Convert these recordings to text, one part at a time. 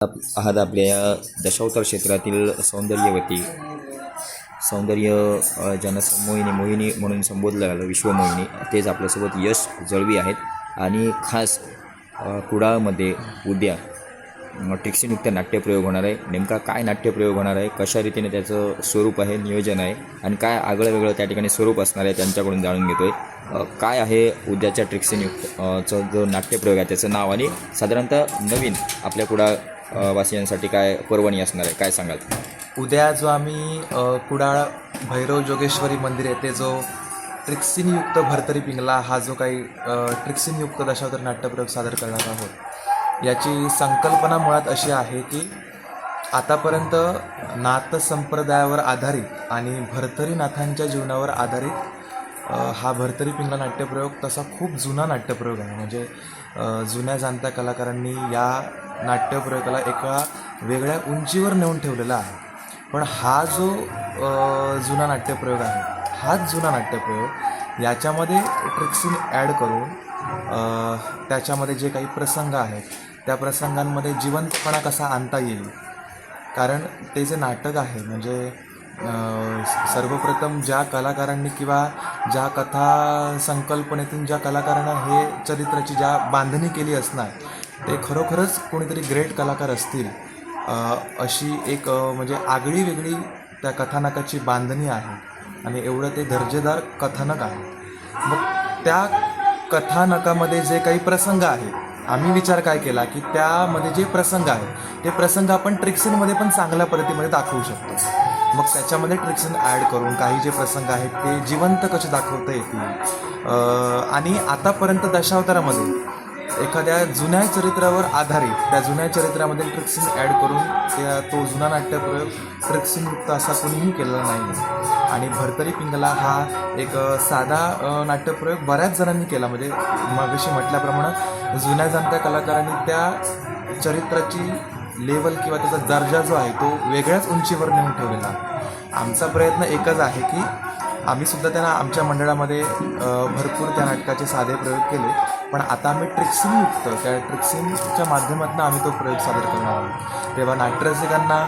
आहात आपल्या या दशावतार क्षेत्रातील सौंदर्य ज्यांना मोहिनी म्हणून संबोधलं गेलं, विश्वमोहिनी, तेच आपल्यासोबत यश जळवी आहेत. आणि खास कुडाळमध्ये उद्या ट्रिक्सीयुक्त नाट्यप्रयोग होणार आहे. नेमका काय नाट्यप्रयोग होणार आहे, कशा रीतीने त्याचं स्वरूप आहे, नियोजन आहे आणि काय आगळं वेगळं त्या ठिकाणी स्वरूप असणार आहे, त्यांच्याकडून जाणून घेतो आहे. काय आहे उद्याच्या ट्रिक्सीयुक्तचं जो नाट्यप्रयोग आहे त्याचं नाव आणि साधारणतः नवीन आपल्या कुडाळ वासियांसाठी काय पर्वणी असणार आहे, काय सांगाल? उद्या जो आम्ही कुडाळ भैरव जोगेश्वरी मंदिर येथे जो ट्रिक्सीनयुक्त भरतरी पिंगला हा जो काही ट्रिक्सीनयुक्त दशावतार नाट्यप्रयोग सादर करणार आहोत, याची संकल्पना मुळात अशी आहे की आतापर्यंत नाथ संप्रदायावर आधारित आणि भरतरीनाथांच्या जीवनावर आधारित हा भरतरी पिंगला नाट्यप्रयोग तसा खूप जुना नाट्यप्रयोग आहे. म्हणजे जुन्या जाणत्या कलाकारांनी या नाट्यप्रयोगाला एका वेगळ्या उंचीवर नेऊन ठेवलेला आहे. पण हा जो जुना नाट्यप्रयोग आहे, हाच जुना नाट्यप्रयोग याच्यामध्ये ट्रिक्सीन ॲड करून त्याच्यामध्ये जे काही प्रसंग आहेत त्या प्रसंगांमध्ये जिवंतपणा कसा आणता येईल. कारण ते जे नाटक आहे म्हणजे सर्वप्रथम ज्या कलाकारांनी किंवा ज्या कथा संकल्पनेतून ज्या कलाकारांना हे चरित्राची ज्या बांधणी केली असणार ते खरोखरच कोणीतरी ग्रेट कलाकार असतील. अशी एक म्हणजे आगळी वेगळी त्या कथानकाची बांधणी आहे आणि एवढं ते दर्जेदार कथानक आहे. मग त्या कथानकामध्ये जे काही प्रसंग आहेत, आम्ही विचार काय केला की त्यामध्ये जे प्रसंग आहे ते प्रसंग आपण ट्रिक्सीनमध्ये पण चांगल्या पद्धतीमध्ये दाखवू शकतो. मग त्याच्यामध्ये ट्रिक्सीन ॲड करून काही जे प्रसंग आहेत ते जिवंत कसे दाखवता येतील. आणि आतापर्यंत दशावतारामध्ये एखाद्या जुन्या चरित्रावर आधारित त्या जुन्या चरित्रामध्ये ट्रिक्सीन ॲड करून तो जुना नाट्यप्रयोग ट्रिक्सीनयुक्त असा कोणीही केलेला नाही. आणि भरतरी पिंगला हा एक साधा नाट्यप्रयोग बऱ्याच जणांनी केला. म्हणजे मगाशी म्हटल्याप्रमाणे जुन्या जाणत्या कलाकारांनी त्या चरित्राची लेवल किंवा त्याचा दर्जा जो आहे तो वेगळ्याच उंचीवर नेऊन ठेवलेला आहे. आमचा प्रयत्न एकच आहे की आम्हीसुद्धा त्यांना आमच्या मंडळामध्ये भरपूर त्या नाटकाचे साधे प्रयोग केले, पण आता आम्ही ट्रिक्सीनयुक्त त्या ट्रिक्सीनच्या माध्यमातून आम्ही तो प्रयोग सादर करणार आहोत. तेव्हा नाट्यरसिकांना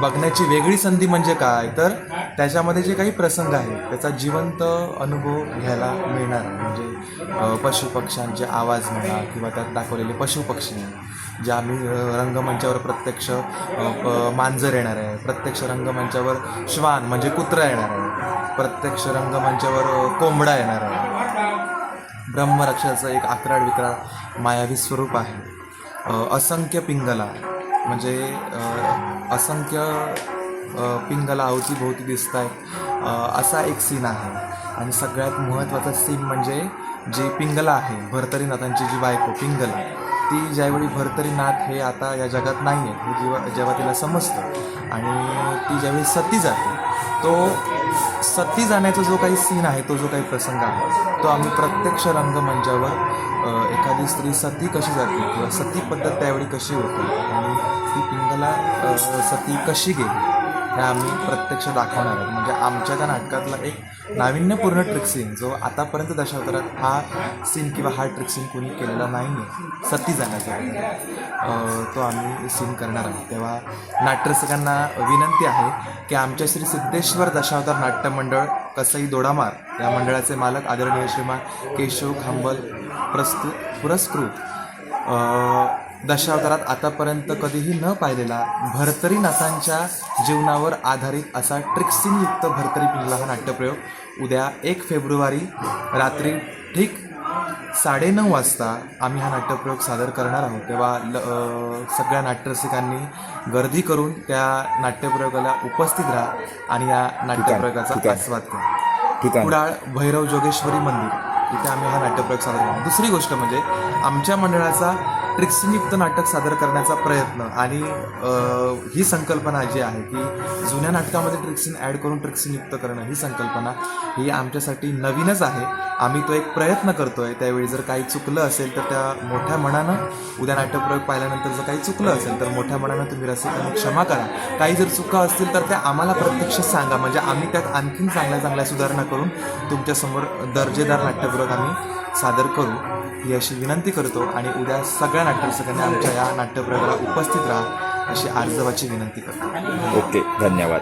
बघण्याची वेगळी संधी म्हणजे काय, तर त्याच्यामध्ये जे काही प्रसंग आहेत त्याचा जिवंत अनुभव घ्यायला मिळणार. म्हणजे पशुपक्ष्यांचे आवाज म्हणा किंवा त्यात दाखवलेले पशुपक्षी जे आम्ही रंगमंचावर प्रत्यक्ष मांजर येणार आहे, प्रत्यक्ष रंगमंचावर श्वान म्हणजे कुत्रा येणार आहे, प्रत्यक्ष रंगमंचावर कोंबडा येणार आहे. ब्रह्मरक्षाचं एक आकराड विकराळ मायावी स्वरूप आहे. असंख्य पिंगला म्हणजे असंख्य पिंगला अवतीभोवती दिसत आहेत असा एक सीन आहे. आणि सगळ्यात महत्त्वाचा सीन म्हणजे जी पिंगला आहे, भरतरीनाथांची जी बायको पिंगला, ती ज्यावेळी भरतरीनाथ हे आता या जगात नाही आहे हे जेव्हा तिला समजतं आणि ती ज्यावेळी सती जाते, तो सती जाण्याचा जो काही सीन आहे, तो जो काही प्रसंग आहे तो आम्ही प्रत्यक्ष रंगमंचावर एखादी स्त्री सती कशी जाते किंवा सती पद्धत त्यावेळी कशी होते आणि ती पिंगला सती कशी गेली हे आम्ही प्रत्यक्ष दाखवणार आहोत. म्हणजे आमच्या त्या नाटकातला एक नाविन्यपूर्ण ट्रिक्सीन जो आतापर्यंत दशावतारात हा सीन किंवा हा ट्रिक्सीन कोणी केलेला नाही आहे सती जाण्याचा, तो आम्ही सीन करणार आहोत. तेव्हा नाट्यरसिकांना विनंती आहे की आमच्या श्री सिद्धेश्वर दशावतार नाट्य मंडळ कसई दोडामार या मंडळाचे मालक आदरणीय श्रीमान केशव खांबल पुरस्कृत दशावतारात आतापर्यंत कधीही न पाहिलेला भरतरीनाथांच्या जीवनावर आधारित असा ट्रिक्सीनयुक्त भरतरी पिंगला हा नाट्यप्रयोग उद्या 1 फेब्रुवारी रात्री ठीक 9:30 वाजता आम्ही हा नाट्यप्रयोग सादर करणार आहोत. तेव्हा सगळ्या नाट्यरसिकांनी गर्दी करून त्या नाट्यप्रयोगाला उपस्थित राहा आणि या नाट्यप्रयोगाचा आस्वाद घ्या. कुडाळ भैरव जोगेश्वरी मंदिर इथे आम्ही हा नाट्यप्रयोग सादर करणार. दुसरी गोष्ट म्हणजे आमच्या मंडळाचा ट्रिक्सीनयुक्त नाटक सादर करण्याचा प्रयत्न आणि ही संकल्पना जी आहे की जुन्या नाटकामध्ये ट्रिक्सीन ॲड करून ट्रिक्सीनयुक्त करणं, ही संकल्पना ही आमच्यासाठी नवीनच आहे. आम्ही तो एक प्रयत्न करतो आहे. त्यावेळी जर काही चुकलं असेल तर त्या मोठ्या मनानं उद्या नाट्यप्रयोग पाहिल्यानंतर जर काही चुकलं असेल तर मोठ्या मनानं तुम्ही रसिकांनी क्षमा करा. काही जर चुका असतील तर त्या आम्हाला प्रत्यक्ष सांगा, म्हणजे आम्ही त्यात आणखीन चांगल्या सुधारणा करून तुमच्यासमोर दर्जेदार नाट्यप्रयोग आम्ही सादर करू ही अशी विनंती करतो आणि उद्या सगळ्या नाट्यरसिकांनी आमच्या या नाट्यप्रयोगाला उपस्थित राहा अशी आर्जवाची विनंती करतो. ओके, धन्यवाद.